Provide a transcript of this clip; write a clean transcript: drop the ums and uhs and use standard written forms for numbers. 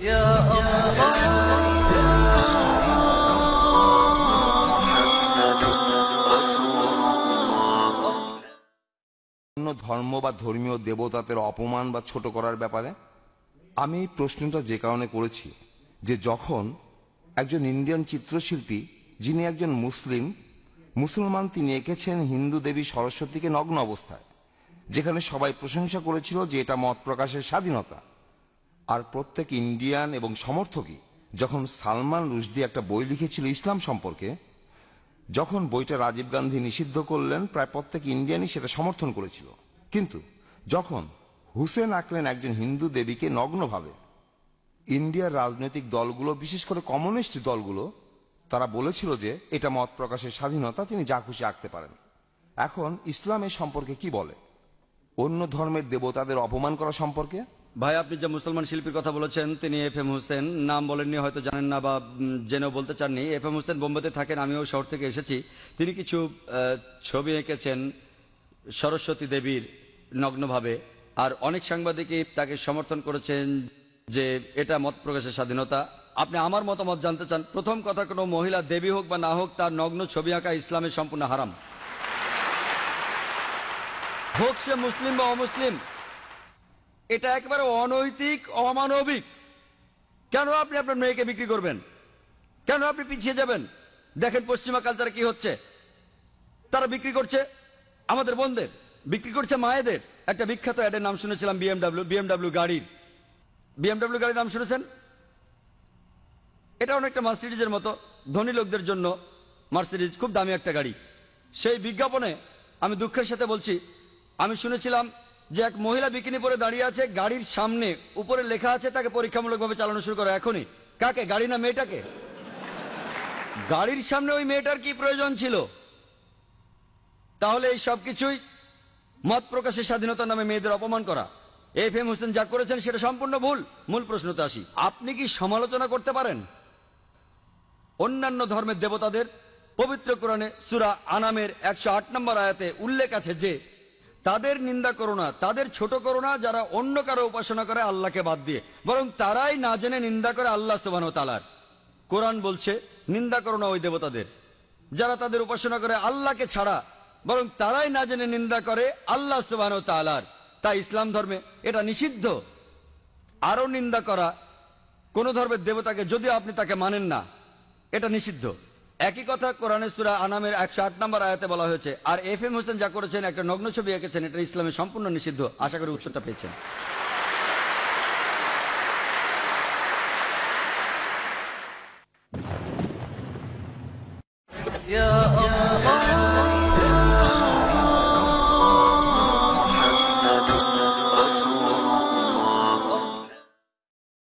অন্য ধর্ম বা ধর্মীয় দেবতাদের অপমান বা ছোট করার ব্যাপারে আমি এই প্রশ্নটা যে কারণে করেছি যে যখন একজন ইন্ডিয়ান চিত্রশিল্পী যিনি একজন মুসলমান তিনি এঁকেছেন হিন্দু দেবী সরস্বতীকে নগ্ন অবস্থায়, যেখানে সবাই প্রশংসা করেছিল যে এটা মত প্রকাশের স্বাধীনতা। আর প্রত্যেক ইন্ডিয়ান এবং সমর্থকই যখন সালমান রুশদি একটা বই লিখেছিল ইসলাম সম্পর্কে, যখন বইটা রাজীব গান্ধী নিষিদ্ধ করলেন প্রায় প্রত্যেক ইন্ডিয়ানই সেটা সমর্থন করেছিল। কিন্তু যখন হুসেন আঁকলেন একজন হিন্দু দেবীকে নগ্নভাবে, ইন্ডিয়ার রাজনৈতিক দলগুলো বিশেষ করে কমিউনিস্ট দলগুলো তারা বলেছিল যে এটা মত প্রকাশের স্বাধীনতা, তিনি যা খুশি আঁকতে পারেন। এখন ইসলাম এই সম্পর্কে কি বলে? অন্য ধর্মের দেবতাদের অপমান করা সম্পর্কে? ভাই, আপনি যে মুসলমান শিল্পীর কথা বলেছেন তিনি এফ.এম. হোসেন, নাম বলেননি, হয়তো জানেন না বা জেনেও বলতে চাননি। এফ.এম. হোসেন বোম্বেতে থাকেন, আমিও শহর থেকে এসেছি। তিনি কিছু ছবি এঁকেছেন সরস্বতী দেবীর নগ্নভাবে, আর অনেক সাংবাদিকই তাকে সমর্থন করেছেন যে এটা মত প্রকাশের স্বাধীনতা। আপনি আমার মতামত জানতে চান? প্রথম কথা, কোনো মহিলা দেবী হোক বা না হোক, তার নগ্ন ছবি আঁকা ইসলামের সম্পূর্ণ হারাম, হোক সে মুসলিম বা অমুসলিম। এটা একেবারে অনৈতিক, অমানবিক। কেন আপনি আপনার মেয়েকে বিক্রি করবেন? কেন আপনি পিছিয়ে যাবেন? দেখেন পশ্চিমা কালচারে কি হচ্ছে। তারা বিক্রি করছে আমাদের বোনদের, বিক্রি করছে মায়েদের। একটা বিখ্যাত অ্যাডের নাম শুনেছিলাম, বিএমডাব্লিউ গাড়ির নাম শুনেছেন? এটা অনেকটা মার্সিডিজের মতো, ধনী লোকদের জন্য মার্সিডিজ খুব দামি একটা গাড়ি। সেই বিজ্ঞাপনে আমি দুঃখের সাথে বলছি, আমি শুনেছিলাম যে এক মহিলা বিকিনি পরে দাঁড়িয়ে আছে, গাড়ির সামনে উপরে লেখা আছে তাকে পরীক্ষামূলকভাবে চালানো শুরু করো এখনই। কাকে? গাড়ি না মেয়েটাকে? গাড়ির সামনে ওই মেয়েটার কি প্রয়োজন ছিল? তাহলে এই সবকিছুই মত প্রকাশের স্বাধীনতার নামে মেয়েদের অপমান করা। এফ.এম. হোসেন যা করেছেন সেটা সম্পূর্ণ ভুল। মূল প্রশ্নতে আসি, আপনি কি সমালোচনা করতে পারেন অন্যান্য ধর্মের দেবতাদের? পবিত্র কোরআনে সূরা আনামের 108 নম্বর আয়াতে উল্লেখ আছে যে তাদের নিন্দা করো না, তাদের ছোট করো না যারা অন্য কারো উপাসনা করে আল্লাহকে বাদ দিয়ে, বরং তারাই না জেনে নিন্দা করে আল্লাহ সুবহানাহু ওয়া তাআলার। কোরআন বলছে নিন্দা করো না ওই দেবতাদের যারা তাদের উপাসনা করে আল্লাহকে ছাড়া, বরং তারাই না জেনে নিন্দা করে আল্লাহ সুবহানাহু ওয়া তাআলার। তাই ইসলাম ধর্মে এটা নিষিদ্ধ। আরো নিন্দা করা কোন ধর্মের দেবতাকে, যদিও আপনি তাকে মানেন না, এটা নিষিদ্ধ। একই কথা কোরআনে সূরা আনামের 108 নম্বর আয়াতে বলা হয়েছে। আর এফ.এম. হোসেন যা করেছেন, একটা নগ্ন ছবি এঁকেছেন, এটা ইসলামে সম্পূর্ণ নিষিদ্ধ। আশা করি উত্তরটা পেয়েছেন। Ya Allah